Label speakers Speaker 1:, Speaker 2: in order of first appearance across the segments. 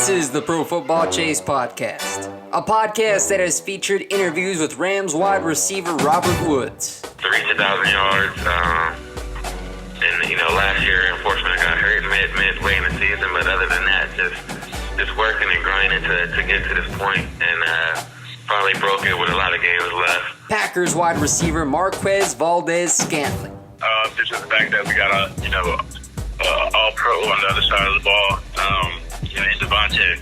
Speaker 1: This is the Pro Football Chase podcast, a podcast that has featured interviews with Rams wide receiver Robert Woods.
Speaker 2: To reach 1,000 yards, and last year, unfortunately, I got hurt midway in the season. But other than that, just working and grinding to get to this point, and finally broke it with a lot of games left.
Speaker 1: Packers wide receiver Marquez Valdez-Scantling.
Speaker 3: Just the fact that we got all-pro on the other side of the ball, in Lavonte.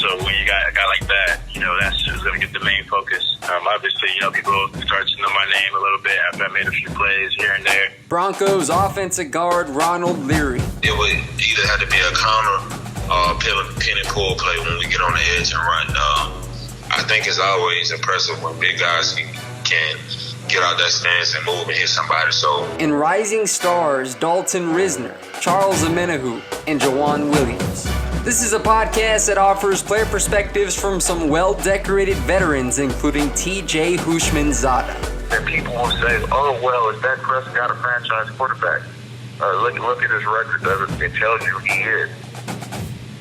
Speaker 3: So when you got a guy like that, that's just going to get the main focus. Obviously, people start to know my name a little bit after I made a few plays here and there.
Speaker 1: Broncos offensive guard Ronald Leary.
Speaker 4: It would either have to be a counter or a pin and pull play when we get on the edge and run. I think it's always impressive when big guys can get out that stance and move and hit somebody.
Speaker 1: And rising stars Dalton Risner, Charles Amenahu, and Jawan Williams. This is a podcast that offers player perspectives from some well-decorated veterans, including T.J. Hushmanzada.
Speaker 3: And people will say, "Oh, well, is Dak Prescott a franchise quarterback? Look at his record. It tells you he is.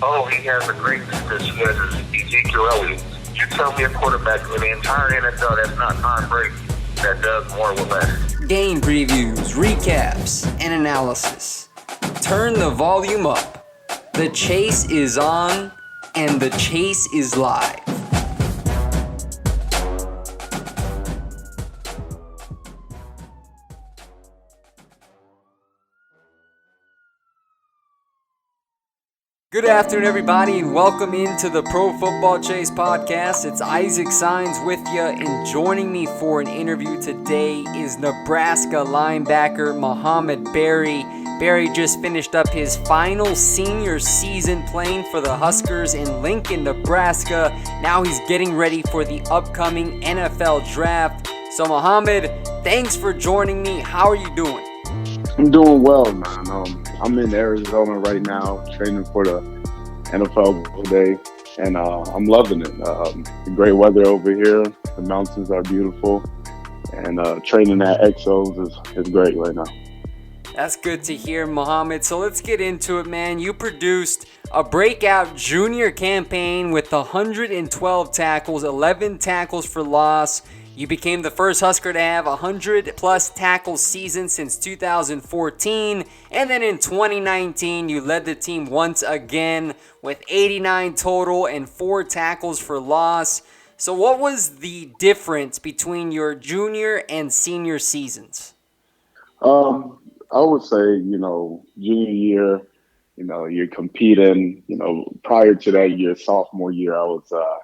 Speaker 3: Oh, he has a great because he has Ezekiel Elliott. You tell me a quarterback in the entire NFL that's not Tom Brady that does more with less."
Speaker 1: Game previews, recaps, and analysis. Turn the volume up. The chase is on, and the chase is live. Good afternoon, everybody, and welcome into the Pro Football Chase podcast. It's Isaac Signs with you, and joining me for an interview today is Nebraska linebacker Mohamed Barry. Barry just finished up his final senior season playing for the Huskers in Lincoln, Nebraska. Now he's getting ready for the upcoming NFL draft. So, Mohamed, thanks for joining me. How are you doing?
Speaker 5: I'm doing well, man. I'm in Arizona right now, training for the NFL today, and I'm loving it. The great weather over here. The mountains are beautiful, and training at Exos is great right now.
Speaker 1: That's good to hear, Mohamed. So let's get into it, man. You produced a breakout junior campaign with 112 tackles, 11 tackles for loss. You became the first Husker to have 100-plus tackle season since 2014. And then in 2019, you led the team once again with 89 total and 4 tackles for loss. So what was the difference between your junior and senior seasons?
Speaker 5: I would say, junior year, you're competing. Prior to that year, sophomore year, I was a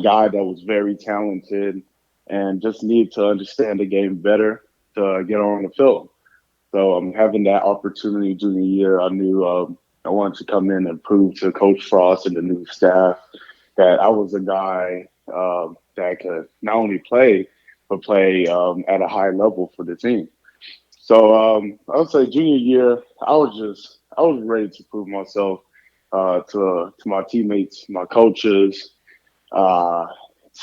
Speaker 5: guy that was very talented and just needed to understand the game better to get on the field. So having that opportunity junior year, I knew I wanted to come in and prove to Coach Frost and the new staff that I was a guy that could not only play, but play at a high level for the team. So I would say junior year, I was ready to prove myself to my teammates, my coaches, to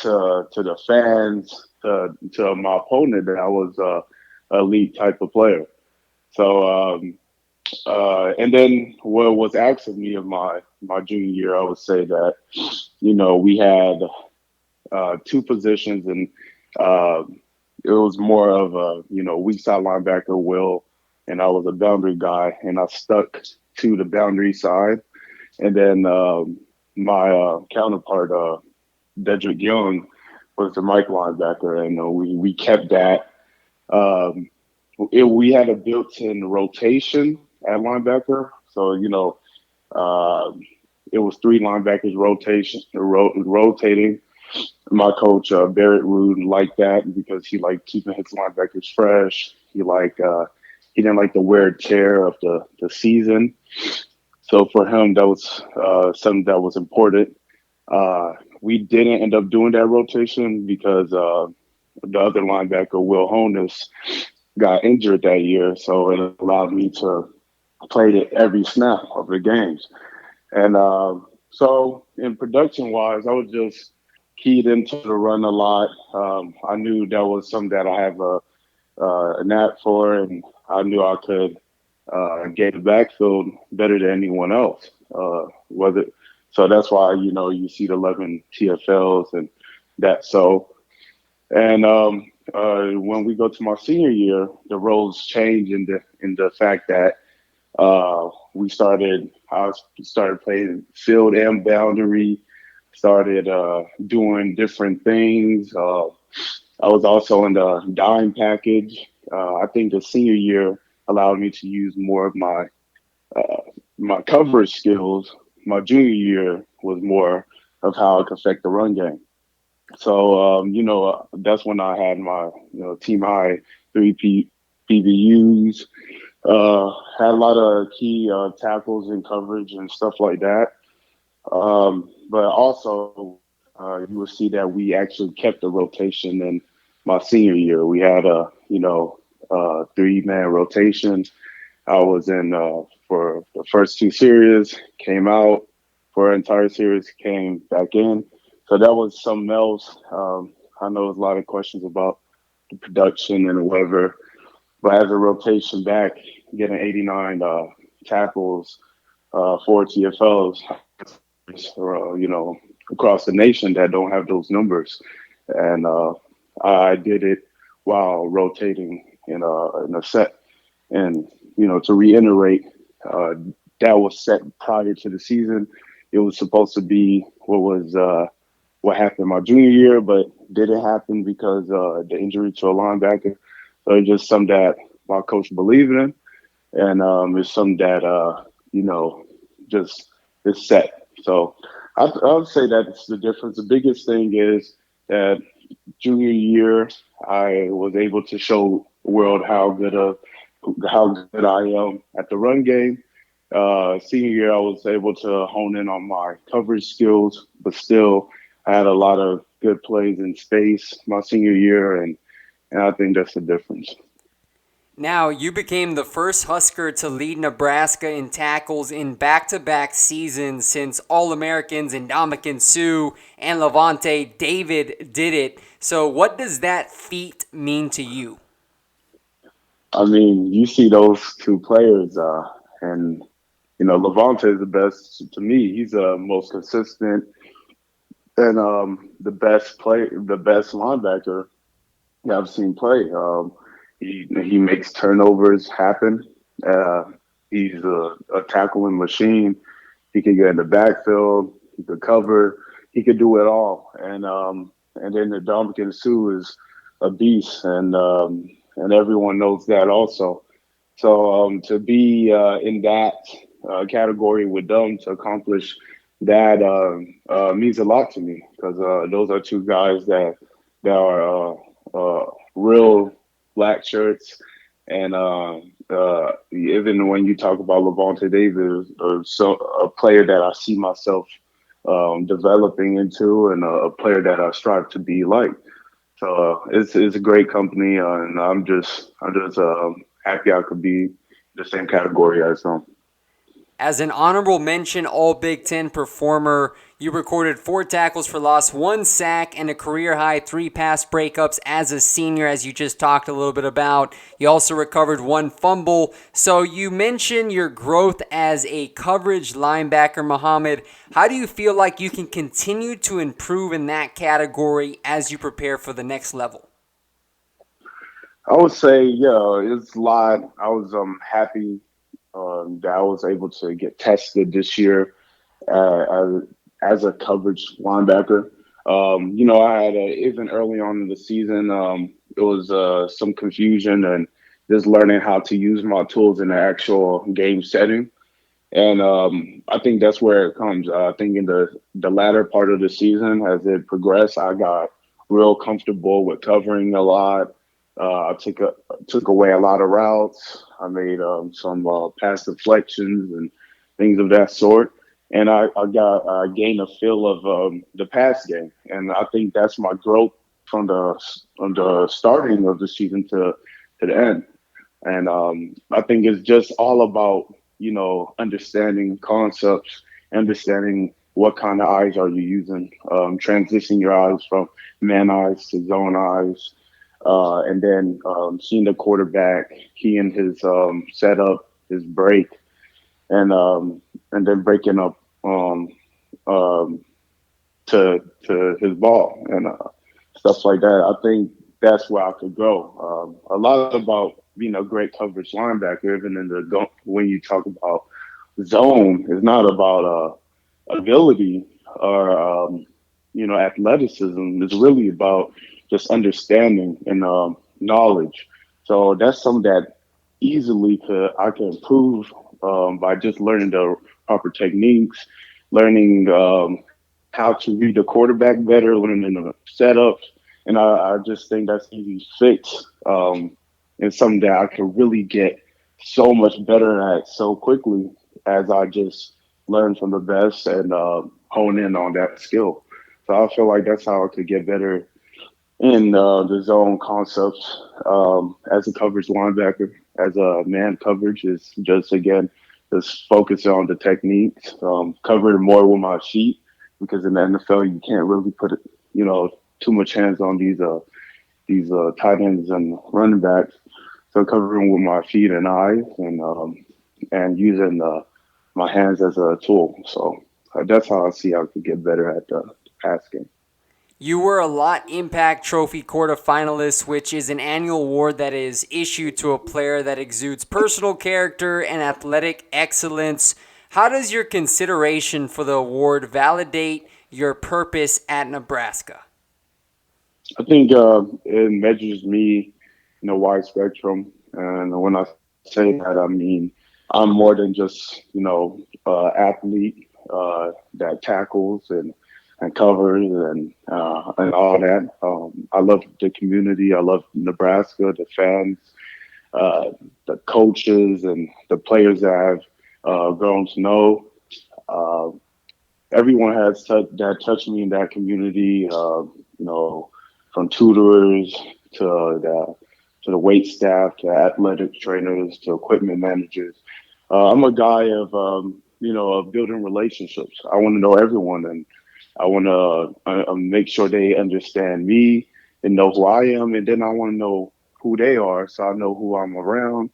Speaker 5: the fans, to my opponent, that I was a elite type of player. So and then what was asked of me of my junior year, I would say that we had 2 positions, and it was more of a, weak side linebacker, Will, and I was a boundary guy, and I stuck to the boundary side. And then my counterpart, Dedrick Young, was the Mike linebacker, and we kept that. We had a built-in rotation at linebacker, so, it was 3 linebackers rotating. My coach, Barrett Rude, liked that because he liked keeping his linebackers fresh. He didn't like the wear and tear of the season. So for him, that was something that was important. We didn't end up doing that rotation because the other linebacker, Will Honus, got injured that year. So it allowed me to play every snap of the games. And so in production-wise, I was just keyed into the run a lot. I knew that was something that I have a knack for, and I knew I could gave the backfield better than anyone else. So that's why you see the 11 TFLs and that. So and when we go to my senior year, the roles change in the fact that I started playing field and boundary, started doing different things. I was also in the dime package. I think the senior year allowed me to use more of my coverage skills. My junior year was more of how I could affect the run game. So, that's when I had my, team high 3 PBUs, had a lot of key tackles and coverage and stuff like that. But also, you will see that we actually kept the rotation in my senior year. We had a 3-man rotation. I was in for the first 2 series, came out for an entire series, came back in. So that was something else. I know there's a lot of questions about the production and whatever, but as a rotation back, getting 89 tackles, 4 TFLs, across the nation that don't have those numbers, and I did it while rotating in a set. And to reiterate, that was set prior to the season. It was supposed to be what happened my junior year, but didn't happen because the injury to a linebacker. So it's just something that my coach believed in, and it's something that just is set. So I would say that's the difference. The biggest thing is that junior year I was able to show the world how good I am at the run game. Senior year I was able to hone in on my coverage skills, but still I had a lot of good plays in space my senior year, and I think that's the difference.
Speaker 1: Now, you became the first Husker to lead Nebraska in tackles in back-to-back seasons since All-Americans Ndamukong Suh and Lavonte David did it. So what does that feat mean to you?
Speaker 5: I mean, you see those 2 players, and Lavonte is the best to me. He's the most consistent and the best linebacker that I've seen play. He makes turnovers happen. He's a tackling machine. He can get in the backfield. He could cover. He could do it all. And then the Ndamukong Suh is a beast, and everyone knows that also. So to be in that category with them, to accomplish that means a lot to me, because those are 2 guys that are real black shirts, and even when you talk about Lavonte David, a player that I see myself developing into, and a player that I strive to be like. So it's a great company, and I'm just happy I could be the same category as them.
Speaker 1: As an honorable mention All Big Ten performer, you recorded 4 tackles for loss, 1 sack, and a career-high 3 pass breakups as a senior, as you just talked a little bit about. You also recovered 1 fumble. So you mentioned your growth as a coverage linebacker, Mohamed. How do you feel like you can continue to improve in that category as you prepare for the next level?
Speaker 5: I would say, it's a lot. I was happy that I was able to get tested this year as a coverage linebacker. I had even early on in the season, it was some confusion and just learning how to use my tools in the actual game setting. And I think that's where it comes. I think in the latter part of the season, as it progressed, I got real comfortable with covering a lot. I took away a lot of routes. I made some pass deflections and things of that sort. And I gained a feel of the pass game. And I think that's my growth from the starting of the season to the end. And I think it's just all about, understanding concepts, understanding what kind of eyes are you using, transitioning your eyes from man eyes to zone eyes. And then seeing the quarterback, he and his setup, his break, and then breaking up um, to his ball and stuff like that. I think that's where I could grow. A lot about being a great coverage linebacker, even in when you talk about zone, it's not about ability or athleticism. It's really about just understanding and knowledge. So that's something that I can improve by just learning the proper techniques, learning how to read the quarterback better, learning the setups, and I just think that's easy to fix. And something that I can really get so much better at so quickly as I just learn from the best and hone in on that skill. So I feel like that's how I could get better in the zone concepts as a coverage linebacker, as a man coverage is just again just focus on the techniques, cover more with my feet because in the NFL you can't really put it, too much hands on these tight ends and running backs. So covering with my feet and eyes and using my hands as a tool. So that's how I see I could get better at the pass game.
Speaker 1: You were a Lot Impact Trophy quarterfinalist, which is an annual award that is issued to a player that exudes personal character and athletic excellence. How does your consideration for the award validate your purpose at Nebraska?
Speaker 5: I think it measures me in a wide spectrum. And when I say that, I mean I'm more than just, athlete that tackles and covers and all that. I love the community. I love Nebraska, the fans, the coaches, and the players that I've grown to know. Everyone has that touched me in that community. From tutorers to the wait staff to athletic trainers to equipment managers. I'm a guy of building relationships. I want to know everyone and I want to make sure they understand me and know who I am, and then I want to know who they are, so I know who I'm around.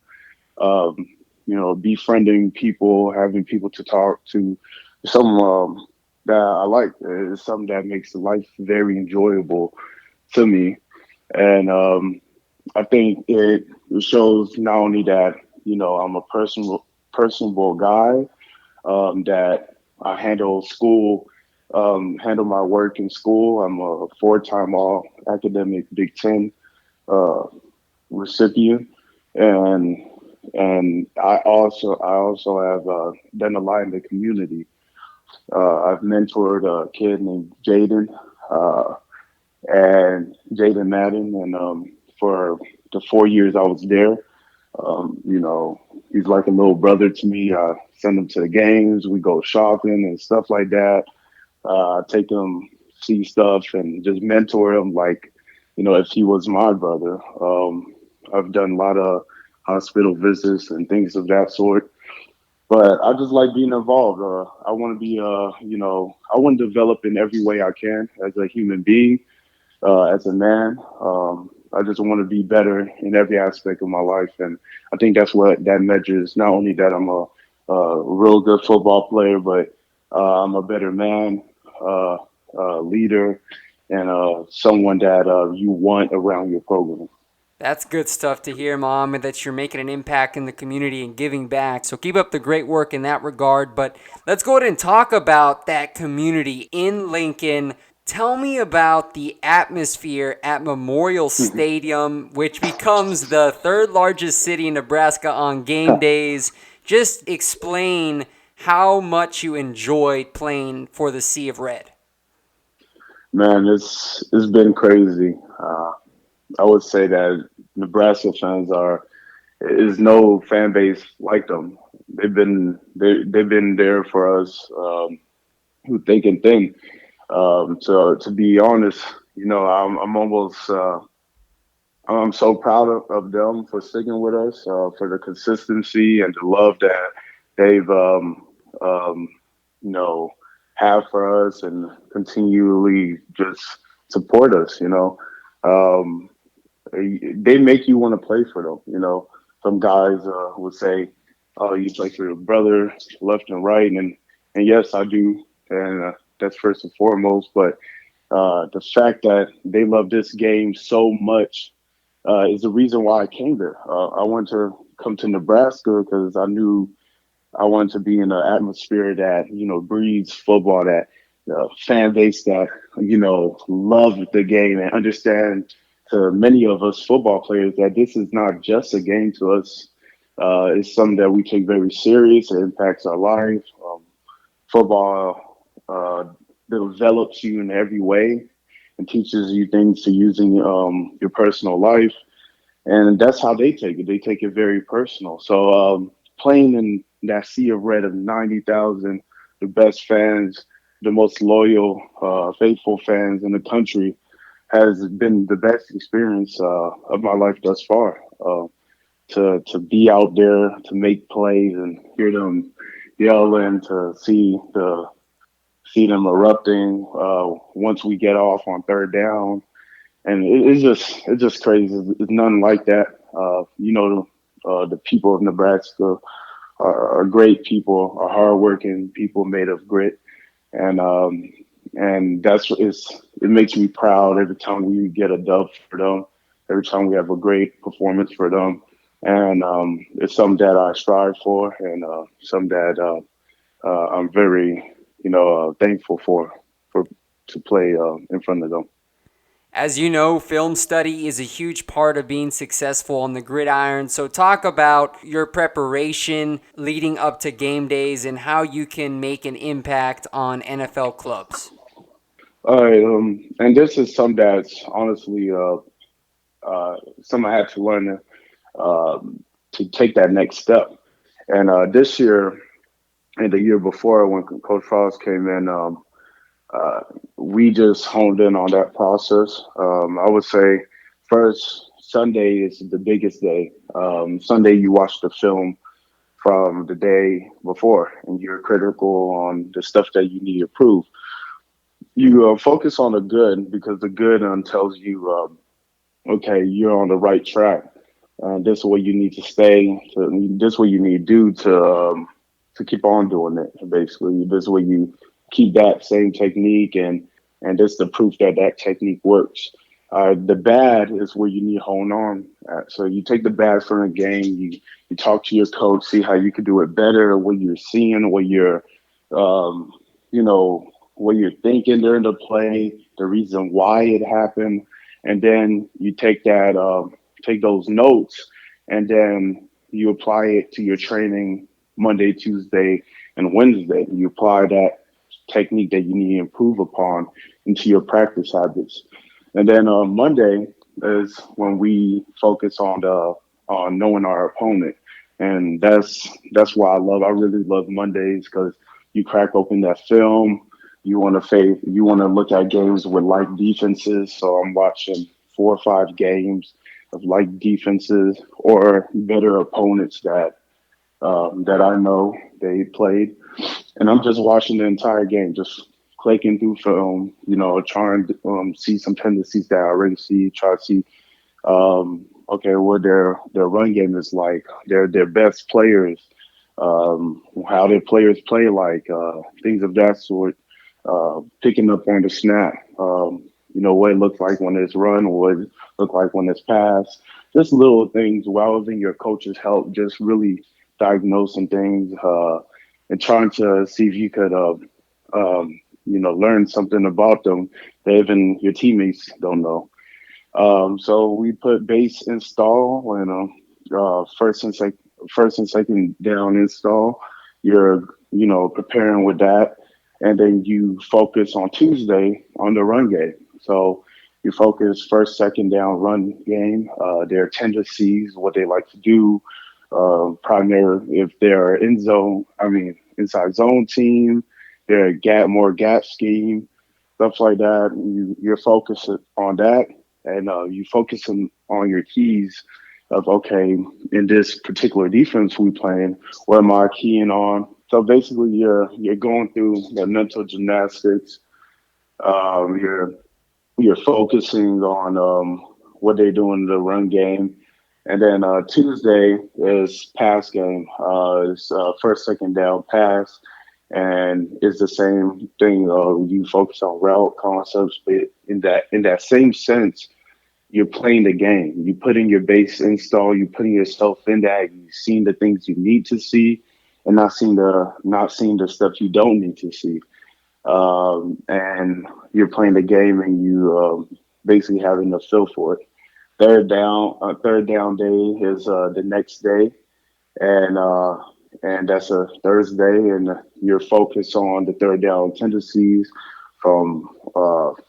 Speaker 5: Befriending people, having people to talk to, some that I like. It's something that makes life very enjoyable to me, and I think it shows not only that I'm a personable guy, that I handle my work in school. I'm a 4-time all academic Big Ten recipient, and I also have done a lot in the community. I've mentored a kid named Jaden and Jaden Madden, and for the 4 years I was there, he's like a little brother to me. I send him to the games. We go shopping and stuff like that. Take him see stuff and just mentor him like, if he was my brother. I've done a lot of hospital visits and things of that sort. But I just like being involved. I want to be, I want to develop in every way I can as a human being, as a man. I just want to be better in every aspect of my life. And I think that's what that measures. Not only that I'm a real good football player, but I'm a better man, leader, and someone that you want around your program.
Speaker 1: That's good stuff to hear, Mohamed, that you're making an impact in the community and giving back. So keep up the great work in that regard. But let's go ahead and talk about that community in Lincoln. Tell me about the atmosphere at Memorial Stadium, which becomes the third largest city in Nebraska on game days. Just explain how much you enjoyed playing for the Sea of Red.
Speaker 5: Man, it's been crazy. I would say that Nebraska fans is no fan base like them. They've been there for us through thick and thin. So to be honest, I'm almost I'm so proud of them for sticking with us, for the consistency and the love that they've have for us and continually just support us. They make you want to play for them. Some guys would say, You play for your brother, left and right, and yes, I do, and that's first and foremost. But the fact that they love this game so much is the reason why I came there. I wanted to come to Nebraska because I knew I wanted to be in an atmosphere that breeds football, that fan base that love the game and understand to many of us football players that this is not just a game to us. It's something that we take very serious. It impacts our life. Football develops you in every way and teaches you things to using your personal life, and that's how they take it. They take it very personal. So playing in that sea of red of 90,000, the best fans, the most loyal, faithful fans in the country, has been the best experience of my life thus far. To be out there, to make plays and hear them yelling, to see them erupting once we get off on third down, and it's just crazy. It's nothing like that. The people of Nebraska are great people, are hardworking people made of grit, and it makes me proud every time we get a dub for them, every time we have a great performance for them, and it's something that I strive for, and something that I'm very thankful for to play in front of them.
Speaker 1: As you know, film study is a huge part of being successful on the gridiron. So talk about your preparation leading up to game days and how you can make an impact on NFL clubs.
Speaker 5: All right, and this is something that's honestly something I had to learn to take that next step. And this year and the year before, when Coach Frost came in, we just honed in on that process. I would say first Sunday is the biggest day. Sunday you watch the film from the day before, and you're critical on the stuff that you need to improve. You focus on the good because the good tells you, okay, you're on the right track. This is what you need to stay. This is what you need to do to keep on doing it. Basically, this is what you keep that same technique, and this is the proof that that technique works. The bad is where you need to hone on at. So you take the bad from the game. You talk to your coach, see how you can do it better. What you're seeing, you know, what you're thinking during the play, the reason why it happened, and then you take those notes, and then you apply it to your training Monday, Tuesday, and Wednesday. You apply that technique that you need to improve upon into your practice habits. And then on Monday is when we focus on knowing our opponent, and that's why I really love Mondays, because you crack open that film. You want to look at games with like defenses. So I'm watching 4 or 5 games of like defenses or better opponents that I know they played, and I'm just watching the entire game, just clicking through film, trying to see some tendencies that I already see, try to see, okay, what their run game is like, their best players, how their players play, like things of that sort, picking up on the snap, what it looks like when it's run, what it looks like when it's pass, just little things while in your coach's help, just really diagnosing things and trying to see if you could, learn something about them that even your teammates don't know. So we put base install and first and second down install. You're preparing with that, and then you focus on Tuesday on the run game. So you focus first, second down run game, their tendencies, what they like to do. Primary, if they're inside zone team, they're more gap scheme, stuff like that. You're focusing on that, and you focusing on your keys of, okay, in this particular defense we playing, what am I keying on? So basically, you're going through the mental gymnastics. You're focusing on what they do in the run game. And then Tuesday is pass game. It's first, second down pass. And it's the same thing. You focus on route concepts, but in that same sense, you're playing the game. You put in your base install. You putting yourself in that. You've seen the things you need to see, and not seeing the stuff you don't need to see. And you're playing the game, and you basically having a feel for it. Third down day is the next day, and that's a Thursday, and you're focused on the third down tendencies from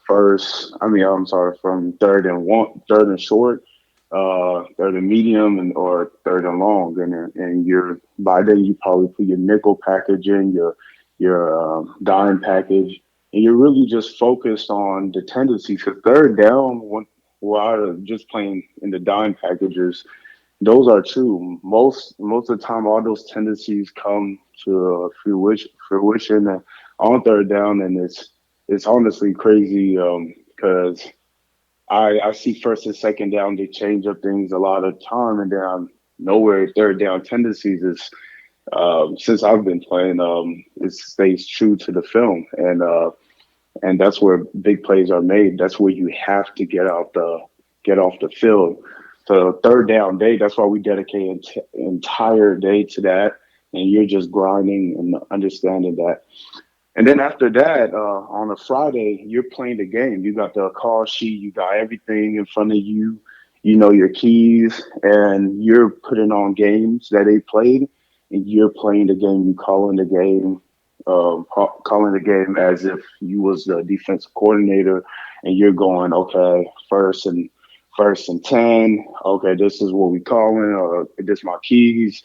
Speaker 5: from third and short, third and medium, or third and long, and you're by then you probably put your nickel package in your dime package, and you're really just focused on the tendencies. Because third down, while just playing in the dime packages, those are true. Most of the time, all those tendencies come to fruition on third down, and it's honestly crazy because I see first and second down they change up things a lot of time, and then I'm nowhere third down tendencies is since I've been playing it stays true to the film, and that's where big plays are made. That's where you have to get off the field. So third down day, that's why we dedicate an entire day to that, and you're just grinding and understanding that. And then after that, on a Friday, you're playing the game. You got the call sheet, you got everything in front of you. You know your keys, and you're putting on games that they played, and you're playing the game. You calling the game as if you was the defensive coordinator, and you're going, okay, first and 10. Okay, this is what we calling, or this is my keys,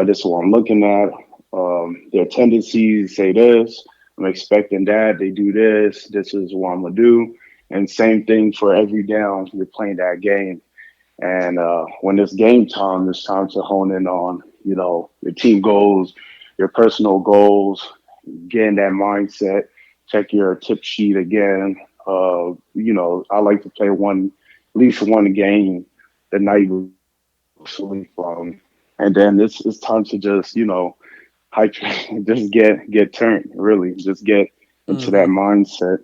Speaker 5: this is what I'm looking at. Their tendencies say this. I'm expecting that. They do this. This is what I'm going to do. And same thing for every down. You're playing that game. And when it's game time, it's time to hone in on, your team goals, your personal goals, get in that mindset, check your tip sheet again. I like to play at least one game the night sleep. And then it's time to just, hydrate, just get turned, really, just get into that mindset,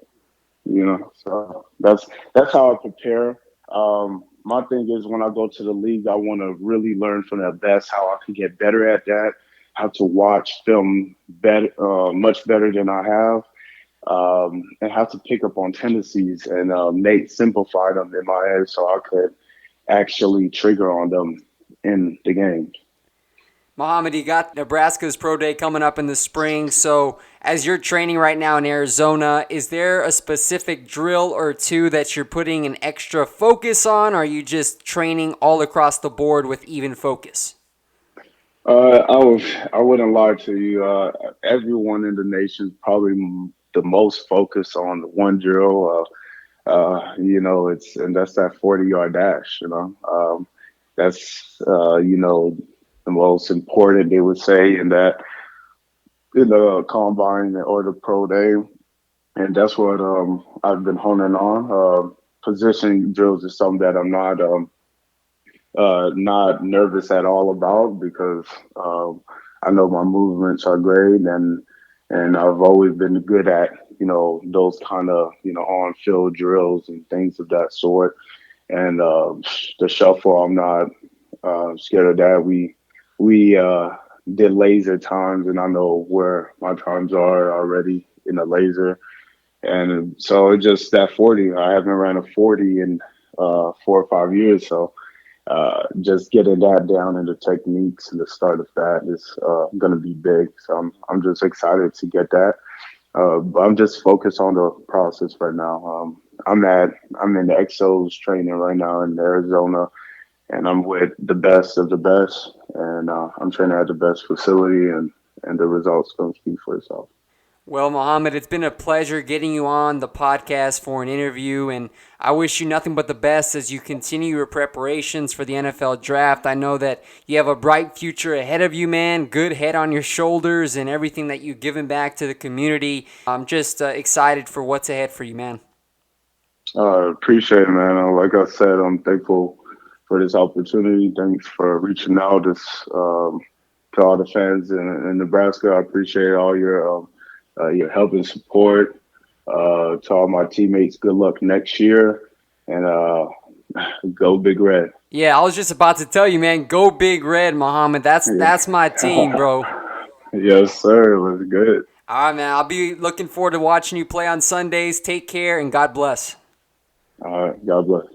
Speaker 5: So that's how I prepare. My thing is when I go to the league, I want to really learn from the best, how I can get better at that, how to watch film better, much better than I have. And how to pick up on tendencies and simplify them in my head so I could actually trigger on them in the game.
Speaker 1: Mohamed, you got Nebraska's Pro Day coming up in the spring. So as you're training right now in Arizona, is there a specific drill or two that you're putting an extra focus on? Or are you just training all across the board with even focus?
Speaker 5: I wouldn't lie to you. Everyone in the nation is probably the most focused on the one drill. And that's that 40-yard dash. That's the most important, they would say, in the combine or the pro day, and that's what I've been honing on. Positioning drills is something that I'm not nervous at all about because I know my movements are great, and I've always been good at those kind of on-field drills and things of that sort. And the shuffle, I'm not scared of that. We did laser times, and I know where my times are already in the laser. And so it's just that 40. I haven't ran a 40 in 4 or 5 years. So just getting that down in the techniques and the start of that is going to be big. So I'm just excited to get that. But I'm just focused on the process right now. I'm in the Exos training right now in Arizona, and I'm with the best of the best, and I'm training at the best facility, and the results going to speak for itself.
Speaker 1: Well, Mohamed, it's been a pleasure getting you on the podcast for an interview, and I wish you nothing but the best as you continue your preparations for the NFL draft. I know that you have a bright future ahead of you, man, good head on your shoulders, and everything that you've given back to the community. I'm just excited for what's ahead for you, man.
Speaker 5: Appreciate it, man. Like I said, I'm thankful for for this opportunity. Thanks for reaching out to all the fans in Nebraska. I appreciate all your help and support. To all my teammates, good luck next year, and go Big Red.
Speaker 1: Yeah, I was just about to tell you, man, go Big Red, Mohamed. That's my team, bro.
Speaker 5: Yes, sir. It was good.
Speaker 1: All right, man. I'll be looking forward to watching you play on Sundays. Take care, and God bless.
Speaker 5: All right. God bless.